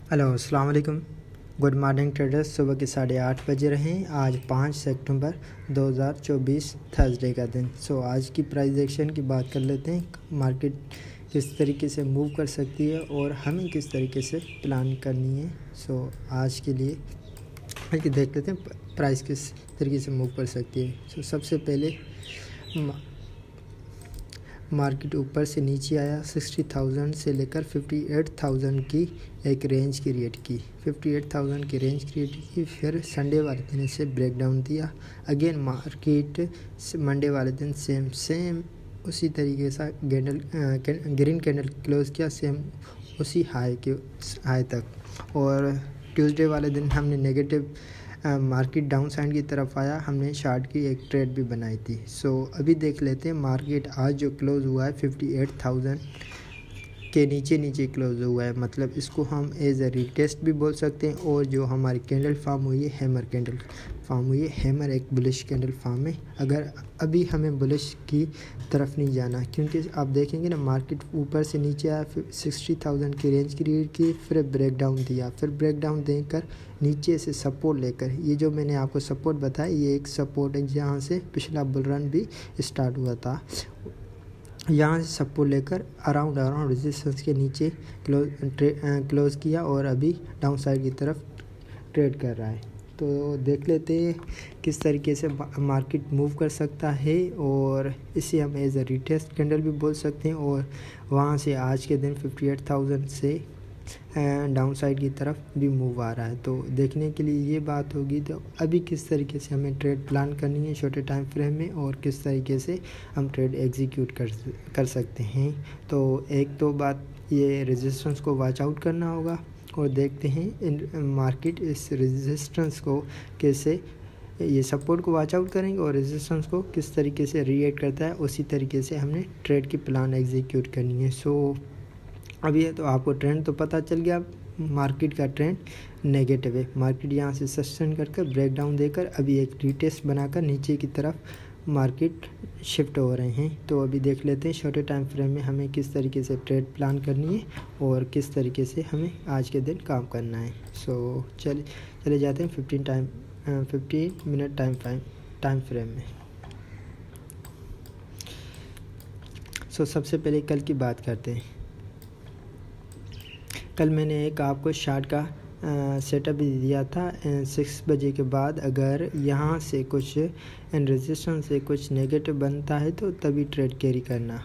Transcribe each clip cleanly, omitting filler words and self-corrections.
Hello अस्सलाम वालेकुम। Good morning traders. सुबह के 8:30 बजे रहे हैं। आज 5 सितंबर 2024 थर्सडे का दिन। आज की प्राइस एक्शन की बात कर लेते हैं। मार्केट किस तरीके से मूव कर सकती है और हमें किस तरीके से प्लान करनी है। आज के लिए देख लेते हैं प्राइस किस तरीके से मूव कर सकती है। सबसे पहले मार्केट ऊपर से नीचे आया 60,000 से लेकर 58,000 की एक रेंज क्रिएट की। 58,000 की रेंज क्रिएट की। फिर संडे वाले दिन से ब्रेक डाउन दिया। अगेन मार्केट मंडे वाले दिन सेम उसी तरीके से ग्रीन कैंडल क्लोज किया, सेम उसी हाई तक। और ट्यूसडे वाले दिन हमने नेगेटिव मार्केट डाउन साइड की तरफ आया, हमने शार्ट की एक ट्रेड भी बनाई थी। अभी देख लेते हैं मार्केट आज जो क्लोज हुआ है 58,000 के नीचे क्लोज हुआ है। मतलब इसको हम एज ए रीटेस्ट भी बोल सकते हैं। और जो हमारी कैंडल फॉर्म हुई है हैमर कैंडल फॉर्म हुई है। हैमर एक बुलिश कैंडल फॉर्म है। अगर अभी हमें बुलिश की तरफ नहीं जाना, क्योंकि आप देखेंगे ना मार्केट ऊपर से नीचे आया, फिर 60,000 की रेंज क्रिएट की, फिर ब्रेक डाउन दिया, फिर ब्रेक डाउन देकर नीचे से सपोर्ट लेकर, ये जो मैंने आपको सपोर्ट बताया ये एक सपोर्ट है जहाँ से पिछला बुल रन भी स्टार्ट हुआ था। यहाँ से सपोर्ट लेकर अराउंड रेजिस्टेंस के नीचे क्लोज किया और अभी डाउन साइड की तरफ ट्रेड कर रहा है। तो देख लेते हैं किस तरीके से मार्केट मूव कर सकता है। और इसे हम एज ए रिटेस्ट कैंडल भी बोल सकते हैं। और वहाँ से आज के दिन 58,000 से डाउन साइड की तरफ भी मूव आ रहा है। तो देखने के लिए ये बात होगी। तो अभी किस तरीके से हमें ट्रेड प्लान करनी है छोटे टाइम फ्रेम में, और किस तरीके से हम ट्रेड एग्जीक्यूट कर सकते हैं। तो एक तो बात ये रेजिस्टेंस को वॉच आउट करना होगा। और देखते हैं मार्केट इस रेजिस्टेंस को कैसे, ये सपोर्ट को वॉच आउट करेंगे और रेजिस्टेंस को किस तरीके से रिएक्ट करता है, उसी तरीके से हमने ट्रेड की प्लान एग्जीक्यूट करनी है। अभी तो आपको ट्रेंड तो पता चल गया, मार्केट का ट्रेंड नेगेटिव है। मार्केट यहाँ से सस्टेन कर ब्रेक डाउन देकर अभी एक रीटेस्ट बनाकर नीचे की तरफ मार्केट शिफ्ट हो रहे हैं। तो अभी देख लेते हैं छोटे टाइम फ्रेम में हमें किस तरीके से ट्रेड प्लान करनी है और किस तरीके से हमें आज के दिन काम करना है। चले जाते हैं 15 मिनट टाइम फ्रेम में। सबसे पहले कल की बात करते हैं। कल मैंने एक आपको शार्ट का सेटअप भी दिया था। 6 बजे के बाद अगर यहाँ से कुछ रेजिस्टेंस से कुछ नेगेटिव बनता है तो तभी ट्रेड कैरी करना।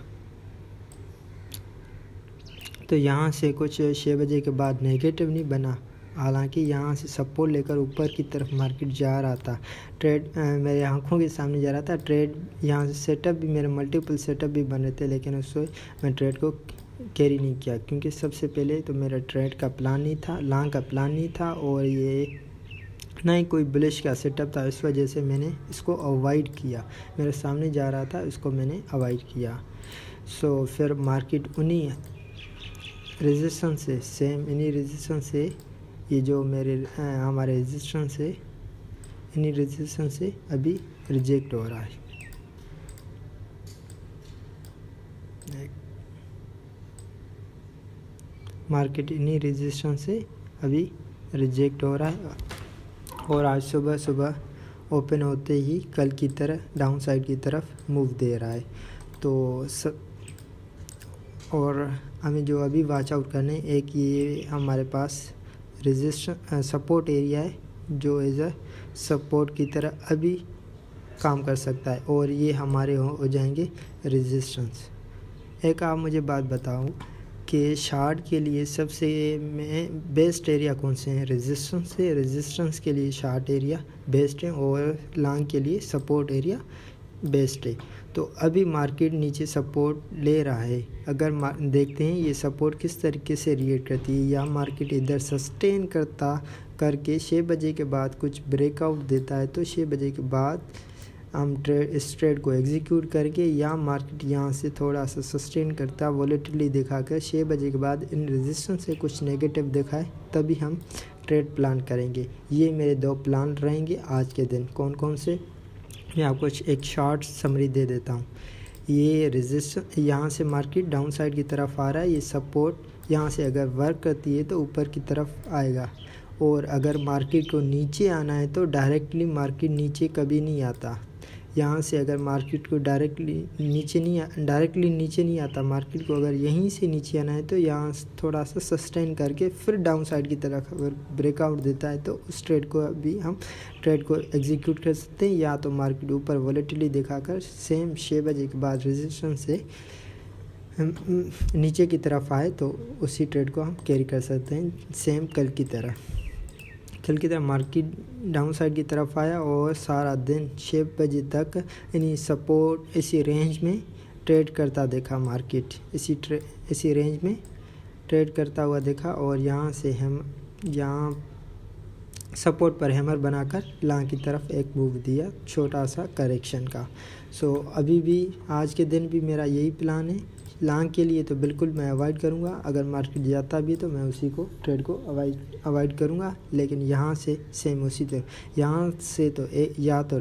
तो यहाँ से कुछ 6 बजे के बाद नेगेटिव नहीं बना, हालांकि यहाँ से सपोर्ट लेकर ऊपर की तरफ मार्केट जा रहा था। ट्रेड मेरे आंखों के सामने जा रहा था। ट्रेड यहाँ से सेटअप भी, मेरे मल्टीपल सेटअप भी बन रहे थे, लेकिन उससे मैं ट्रेड को कैरी नहीं किया, क्योंकि सबसे पहले तो मेरा ट्रेड का प्लान नहीं था, लॉन्ग का प्लान नहीं था, और ये ना ही कोई बुलिश का सेटअप था। इस वजह से मैंने इसको अवॉइड किया। मेरे सामने जा रहा था, इसको मैंने अवॉइड किया। फिर मार्केट उन्हीं रेजिस्टेंस से, सेम इन्हीं रेजिस्टेंस से, ये जो मेरे हमारे रेजिस्टेंस है, इन्हीं रेजिस्टेंस से अभी रिजेक्ट हो रहा है। मार्केट इन्हीं रेजिस्टेंस से अभी रिजेक्ट हो रहा है। और आज सुबह ओपन होते ही कल की तरह डाउन साइड की तरफ मूव दे रहा है। और हमें जो अभी वॉच आउट करना है, एक ये हमारे पास सपोर्ट एरिया है जो एज अ सपोर्ट की तरह अभी काम कर सकता है, और ये हमारे हो जाएंगे रेजिस्टेंस। एक आप मुझे बात बताओ कि शार्ट के लिए सबसे में बेस्ट एरिया कौन से हैं? रेजिस्टेंस है। रेजिस्टेंस के लिए शार्ट एरिया बेस्ट है और लॉन्ग के लिए सपोर्ट एरिया बेस्ट है। तो अभी मार्केट नीचे सपोर्ट ले रहा है। अगर देखते हैं ये सपोर्ट किस तरीके से रिएक्ट करती है, या मार्केट इधर सस्टेन करके 6 बजे के बाद कुछ ब्रेकआउट देता है, तो 6 बजे के बाद हम इस ट्रेड को एग्जीक्यूट करके, या मार्केट यहाँ से थोड़ा सा सस्टेन करता वॉलेटिलिटी दिखाकर 6 बजे के बाद इन रेजिस्टेंस से कुछ नेगेटिव दिखाए, तभी हम ट्रेड प्लान करेंगे। ये मेरे 2 प्लान रहेंगे आज के दिन। कौन कौन से, मैं आपको एक शॉर्ट समरी दे देता हूँ। ये रेजिस्टेंस, यहाँ से मार्केट डाउन साइड की तरफ आ रहा है, ये सपोर्ट यहाँ से अगर वर्क करती है तो ऊपर की तरफ आएगा, और अगर मार्केट को नीचे आना है तो डायरेक्टली मार्केट नीचे कभी नहीं आता। यहाँ से अगर मार्केट को डायरेक्टली नीचे नहीं आता, मार्केट को अगर यहीं से नीचे आना है तो यहाँ थोड़ा सा सस्टेन करके फिर डाउन साइड की तरफ अगर ब्रेकआउट देता है तो उस ट्रेड को अभी हम ट्रेड को एग्जीक्यूट कर सकते हैं। या तो मार्केट ऊपर वॉलेटिलिटी दिखाकर सेम 6 बजे के बाद रेजिस्टेंस से नीचे की तरफ आए तो उसी ट्रेड को हम कैरी कर सकते हैं। सेम कल की तरह मार्केट डाउन साइड की तरफ आया और सारा दिन 6 बजे तक यानी सपोर्ट इसी रेंज में ट्रेड करता देखा। मार्केट इसी रेंज में ट्रेड करता हुआ देखा, और यहाँ से हम सपोर्ट पर हैमर बनाकर लॉन्ग की तरफ एक मूव दिया छोटा सा करेक्शन का। सो अभी भी आज के दिन भी मेरा यही प्लान है। लॉन्ग के लिए तो बिल्कुल मैं अवॉइड करूँगा, अगर मार्केट जाता भी तो मैं उसी को ट्रेड को अवॉइड करूँगा। लेकिन यहाँ से सेम उसी तरह यहाँ से तो या तो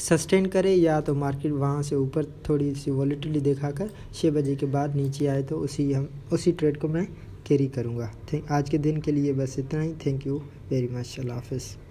सस्टेन करे या तो मार्केट वहाँ से ऊपर थोड़ी सी वॉलेटिलिटी दिखाकर 6 बजे के बाद नीचे आए तो उसी ट्रेड को मैं कैरी करूँगा। आज के दिन के लिए बस इतना ही। Thank you very much. अल्लाह हाफ़िज़।